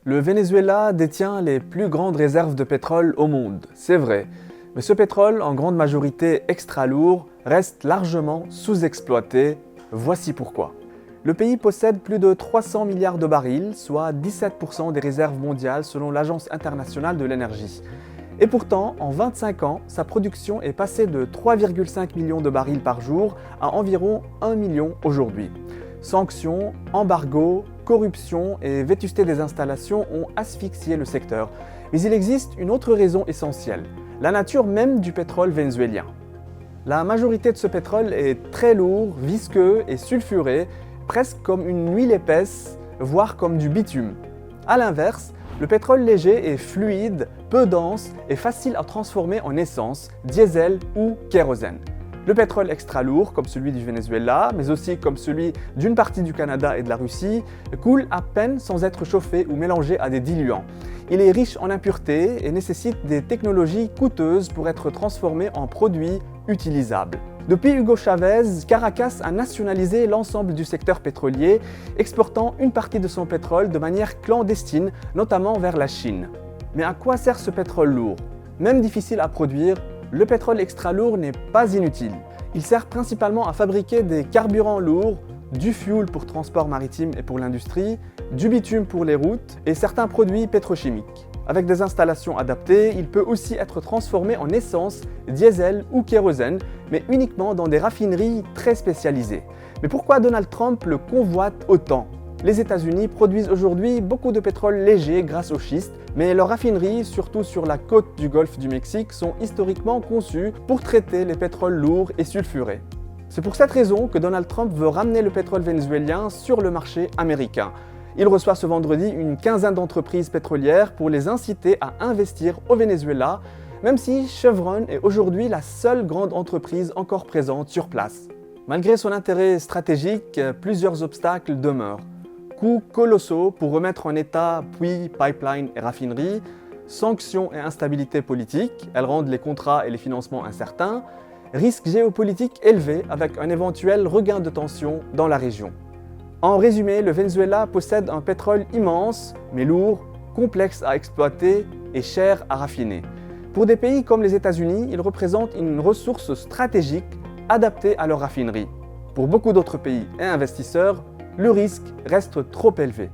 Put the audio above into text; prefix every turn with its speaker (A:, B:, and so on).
A: Le Venezuela détient les plus grandes réserves de pétrole au monde, c'est vrai. Mais ce pétrole, en grande majorité extra lourd, reste largement sous-exploité. Voici pourquoi. Le pays possède plus de 300 milliards de barils, soit 17% des réserves mondiales selon l'Agence internationale de l'énergie. Et pourtant, en 25 ans, sa production est passée de 3,5 millions de barils par jour à environ 1 million aujourd'hui. Sanctions, embargos, corruption et vétusté des installations ont asphyxié le secteur. Mais il existe une autre raison essentielle, la nature même du pétrole vénézuélien. La majorité de ce pétrole est très lourd, visqueux et sulfuré, presque comme une huile épaisse, voire comme du bitume. A l'inverse, le pétrole léger est fluide, peu dense et facile à transformer en essence, diesel ou kérosène. Le pétrole extra lourd, comme celui du Venezuela, mais aussi comme celui d'une partie du Canada et de la Russie, coule à peine sans être chauffé ou mélangé à des diluants. Il est riche en impuretés et nécessite des technologies coûteuses pour être transformé en produits utilisables. Depuis Hugo Chavez, Caracas a nationalisé l'ensemble du secteur pétrolier, exportant une partie de son pétrole de manière clandestine, notamment vers la Chine. Mais à quoi sert ce pétrole lourd? Même difficile à produire, le pétrole extra lourd n'est pas inutile. Il sert principalement à fabriquer des carburants lourds, du fuel pour transport maritime et pour l'industrie, du bitume pour les routes et certains produits pétrochimiques. Avec des installations adaptées, il peut aussi être transformé en essence, diesel ou kérosène, mais uniquement dans des raffineries très spécialisées. Mais pourquoi Donald Trump le convoite autant? Les États-Unis produisent aujourd'hui beaucoup de pétrole léger grâce au schiste, mais leurs raffineries, surtout sur la côte du golfe du Mexique, sont historiquement conçues pour traiter les pétroles lourds et sulfurés. C'est pour cette raison que Donald Trump veut ramener le pétrole vénézuélien sur le marché américain. Il reçoit ce vendredi une quinzaine d'entreprises pétrolières pour les inciter à investir au Venezuela, même si Chevron est aujourd'hui la seule grande entreprise encore présente sur place. Malgré son intérêt stratégique, plusieurs obstacles demeurent. Coûts colossaux pour remettre en état puits, pipelines et raffineries, sanctions et instabilité politique, elles rendent les contrats et les financements incertains, risques géopolitiques élevés avec un éventuel regain de tension dans la région. En résumé, le Venezuela possède un pétrole immense, mais lourd, complexe à exploiter et cher à raffiner. Pour des pays comme les États-Unis, il représente une ressource stratégique adaptée à leur raffinerie. Pour beaucoup d'autres pays et investisseurs, le risque reste trop élevé.